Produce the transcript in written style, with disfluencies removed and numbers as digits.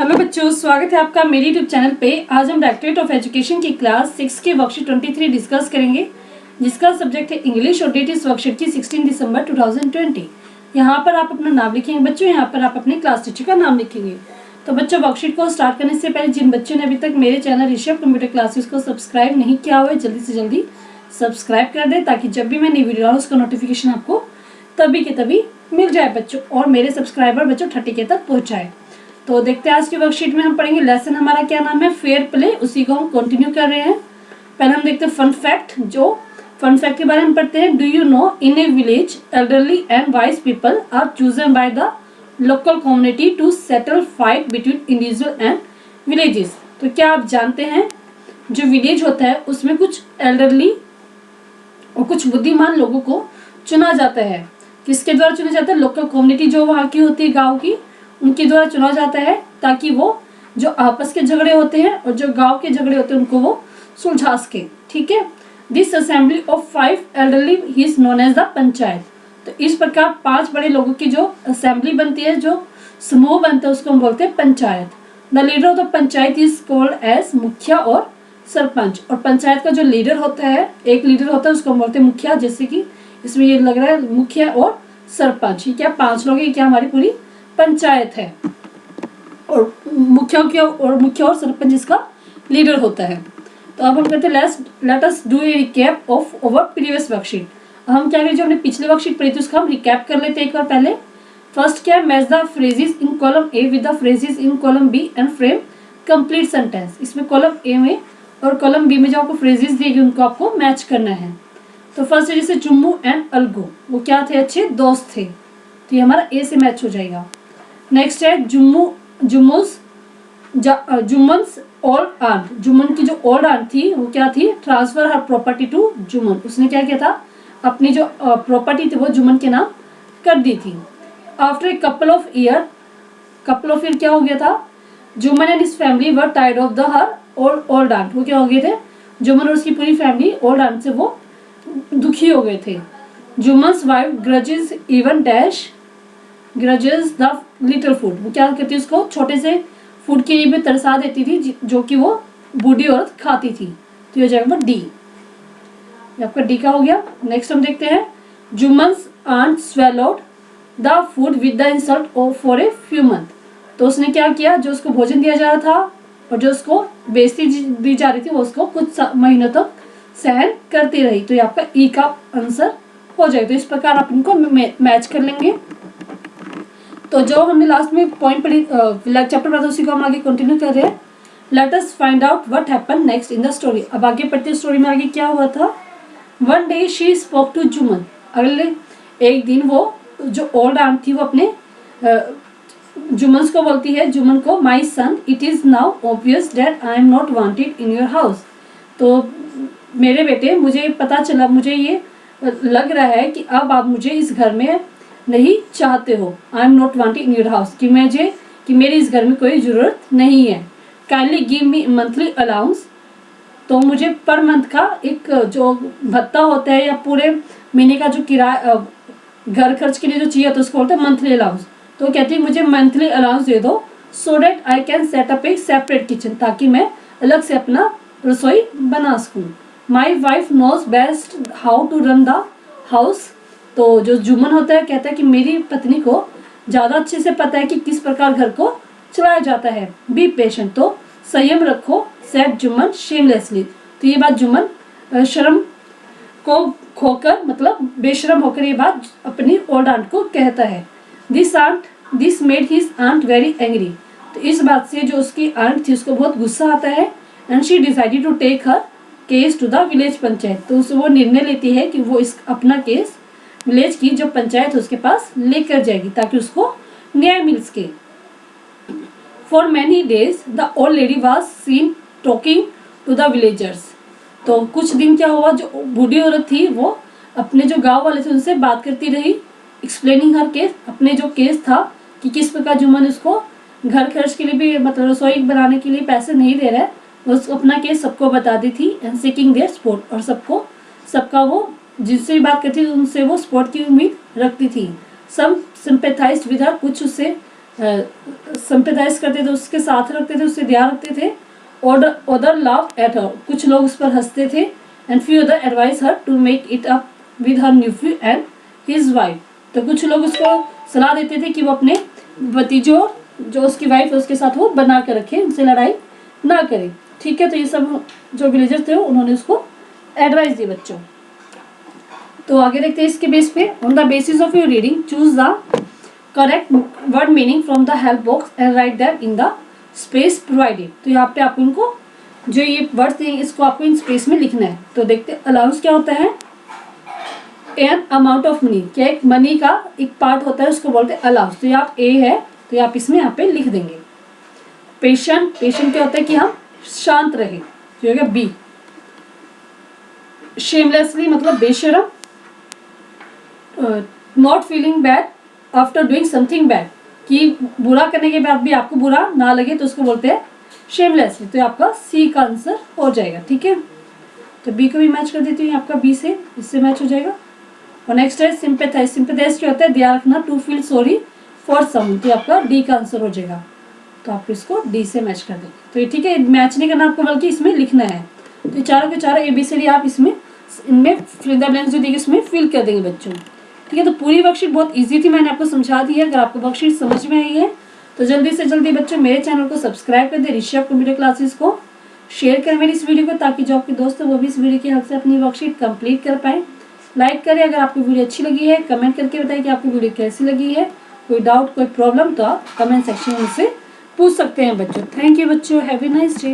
Hello बच्चों, स्वागत है आपका मेरे यूट्यूब चैनल पे। आज हम डायरेक्टरेट ऑफ एजुकेशन की क्लास 6 के वर्कशीट 23 डिस्कस करेंगे, जिसका सब्जेक्ट है इंग्लिश और डेट इस वर्कशीट की 16 दिसंबर 2020। यहाँ पर आप अपना नाम लिखेंगे बच्चों, यहाँ पर आप अपने क्लास टीचर का नाम लिखेंगे। तो बच्चों, वर्कशीट को स्टार्ट करने से पहले जिन बच्चों ने अभी तक मेरे चैनल ऋषभ कंप्यूटर क्लासेस को सब्सक्राइब नहीं किया हुआ है, जल्दी से जल्दी सब्सक्राइब कर दें, ताकि जब भी मैं नई वीडियो डालूँ उसका नोटिफिकेशन आपको तभी के तभी मिल जाए बच्चों, और मेरे सब्सक्राइबर बच्चों 30 के तक पहुँचाए। तो देखते हैं आज की वर्कशीट में हम पढ़ेंगे लेसन हमारा क्या नाम है, फेयर प्ले, उसी को हम कंटिन्यू कर रहे हैं। पहले हम देखते हैं फन फैक्ट। जो फन फैक्ट के बारे में पढ़ते हैं, do you know in a village elderly and wise people are chosen by the local community to settle fight between individual and villages. तो क्या आप जानते हैं, जो विलेज होता है उसमें कुछ एल्डरली और कुछ बुद्धिमान लोगों को चुना जाता है। किसके द्वारा चुना जाता है? लोकल कम्युनिटी जो वहाँ की होती है, गाँव की, उनके द्वारा चुना जाता है, ताकि वो जो आपस के झगड़े होते हैं और जो गांव के झगड़े होते हैं उनको वो सुलझा सके। ठीक है। This assembly of 5 elderly is known as the panchayat. तो इस प्रकार 5 बड़े लोगों की जो असेंबली बनती है, जो समूह बनता है, उसको हम बोलते हैं panchayat. The leader of the panchayat is called as mukhiya और सरपंच। और पंचायत का जो लीडर होता है, एक लीडर होता है, उसको हम बोलते हैं मुखिया। जैसे कि इसमें ये लग रहा है मुखिया और सरपंच, ये क्या 5 लोग हैं, क्या हमारी पूरी पंचायत है। और मुखिया और सरपंच इसका लीडर होता है। तो अब हम कहते हैं let us do a recap of over previous worksheet. हम क्या करें, जो हमने पिछले वर्कशीट पढ़ी थी उसका हम रिकैप कर लेते हैं एक बार पहले। फर्स्ट क्या है, match the phrases in column A with the phrases in column B and frame complete sentence. इसमें कॉलम ए में और कॉलम बी में जो आपको फ्रेजेस दिए गए उनको आपको मैच करना है। तो फर्स्ट है जैसे जुम्मू एंड अलगू, वो क्या थे, अच्छे दोस्त थे, तो ये हमारा ए से मैच हो जाएगा। नेक्स्ट है जुम्मन्स ओल्ड आंट। जुम्मन की जो ओल्ड आंट थी वो क्या थी, transfer her property to Jumman. उसने क्या किया था, अपनी जो प्रॉपर्टी थी वो जुम्मन के नाम कर दी थी। After a couple of year क्या हो गया था, Jumman and his family were tired of the her old aunt. वो क्या हो गए थे, जुम्मन और उसकी पूरी फैमिली ओल्ड आंट से वो दुखी हो गए थे। Jumman's wife grudges even dash grudges the little food. वो क्या करती है, उसको छोटे से फूड के लिए भी तरसा देती थी, जो कि वो बूढ़ी औरत खाती थी। तो ये हो जाएगा डी, आपका डी का हो गया। नेक्स्ट हम देखते हैं, Jumman's aunt swallowed the food with the insult for a few month. तो उसने क्या किया, जो उसको भोजन दिया जा रहा था और जो उसको बेइज्जती दी जा रही थी वो उसको कुछ महीनों तक सहन करती रही। तो ये आपका ई का आंसर हो जाएगा। तो इस प्रकार आप इनको मैच कर लेंगे। तो जो हमने लास्ट में पॉइंट पढ़ी चैप्टर पढ़ा था उसी को हम आगे कंटिन्यू कर रहे हैं। Let us find out what happened next in the story. अब आगे पढ़ते स्टोरी में आगे क्या हुआ था। One day she spoke to Jumman. अगले एक दिन वो जो ओल्ड आंट थी वो अपने जुम्मन को बोलती है, जुम्मन को, my son it is now obvious that I am not wanted in your house. तो मेरे बेटे, मुझे पता चला, मुझे ये लग रहा है कि अब आप मुझे इस घर में नहीं चाहते हो। आई am not wanted in your house, कि मेरी इस घर में कोई ज़रूरत नहीं है। Kindly give me monthly allowance. तो मुझे पर मंथ का एक जो भत्ता होता है या पूरे महीने का जो किराया घर खर्च के लिए जो चाहिए तो उसको बोलते हैं मंथली अलाउंस। तो कहती है मुझे मंथली अलाउंस दे दो, so that I can set up a separate kitchen, ताकि मैं अलग से अपना रसोई बना सकूँ। My wife knows best how to run the house. तो जो जुम्मन होता है कहता है कि मेरी पत्नी को ज़्यादा अच्छे से पता है कि किस प्रकार घर को चलाया जाता है। बी पेशेंट, तो संयम रखो, सेड जुम्मन शेमलेसली। तो ये बात जुम्मन शर्म को खोकर, मतलब बेशरम होकर ये बात अपनी ओल्ड आंट को कहता है। This made his aunt very angry. तो इस बात से जो उसकी आंट थी उसको बहुत गुस्सा आता है। And she decided to take her case to the village panchayat. तो वो निर्णय लेती है कि वो इस अपना केस विलेज की जो पंचायत है उसके पास लेकर जाएगी, ताकि उसको न्याय मिल सके। For many days the old lady was seen talking to the villagers. तो कुछ दिन क्या हुआ, जो बूढ़ी औरत थी वो अपने जो गांव वाले थे उनसे बात करती रही, एक्सप्लेनिंग हर केस, अपने जो केस था कि किस प्रकार जुम्मन उसको घर खर्च के लिए भी, मतलब रसोई बनाने के लिए पैसे नहीं दे रहा है, वो अपना केस सबको बताती थी। एंड सीकिंग देयर सपोर्ट, और सबका वो जिससे भी बात करती थी उनसे वो सपोर्ट की उम्मीद रखती थी। सम सिंपैथाइज्ड विद हर, कुछ उससे सिंपैथाइज करते थे, उसके साथ रखते थे, उससे ध्यान रखते थे। अदर लाफ एट हर, कुछ लोग उस पर हंसते थे। And few other advise her to make it up with her nephew and his wife, तो कुछ लोग उसको सलाह देते थे कि वो अपने भतीजों जो उसकी वाइफ है उसके साथ वो बना कर रखे, उनसे लड़ाई ना करे। ठीक है, तो ये सब जो विलेजर्स थे उन्होंने उसको एडवाइस दी बच्चों। तो आगे देखते हैं इसके बेस पे, on the basis of your reading choose the correct word meaning from the help box and right that in the space provided. तो यहाँ पे आपको इनको जो ये वर्ड्स देंगे इसको आपको इन स्पेस में लिखना है। तो देखते हैं अलाउंस क्या होता है, एन अमाउंट ऑफ मनी, क्या एक मनी का एक पार्ट होता है उसको बोलते हैं अलाउंस। तो ये आप ए है तो ये आप इसमें यहाँ पे लिख देंगे। पेशेंट, पेशेंट क्या होता है कि हम शांत रहे, जो होगा बी। शेमलेसली मतलब बेशरम। Not feeling bad after doing something bad, कि बुरा करने के बाद भी आपको बुरा ना लगे तो उसको बोलते हैं शेमलेसली। तो आपका सी का आंसर हो जाएगा। ठीक है, तो बी को भी मैच कर देती हूँ आपका बी से, इससे मैच हो जाएगा। और नेक्स्ट है सिंपैथाइज। सिंपैथाइज क्या होता है, ध्यान रखना, to feel sorry for some, तो आपका डी का आंसर हो जाएगा। तो आप इसको डी से मैच कर देंगे। तो ये ठीक है, मैच नहीं करना आपको बल्कि इसमें लिखना है। तो ये चारों के चारों ए बी सी डी आप इसमें इनमें फिल द ब्लैंक्स जो दिए इसमें फिल कर देंगे बच्चों। ठीक है, तो पूरी वर्कशीट बहुत इजी थी, मैंने आपको समझा दी है। अगर आपको वर्कशीट समझ में आई है तो जल्दी से जल्दी बच्चों मेरे चैनल को सब्सक्राइब कर दे, ऋषभ कंप्यूटर क्लासेस को शेयर करें मेरी इस वीडियो को, ताकि जो आपके दोस्त है वो भी इस वीडियो की हेल्प से अपनी वर्कशीट कंप्लीट कर पाए। लाइक करें अगर आपको वीडियो अच्छी लगी है, कमेंट करके बताएं कि आपको वीडियो कैसी लगी है। कोई डाउट कोई प्रॉब्लम तो आप कमेंट सेक्शन में से पूछ सकते हैं बच्चों। थैंक यू बच्चों, हैव ए नाइस डे।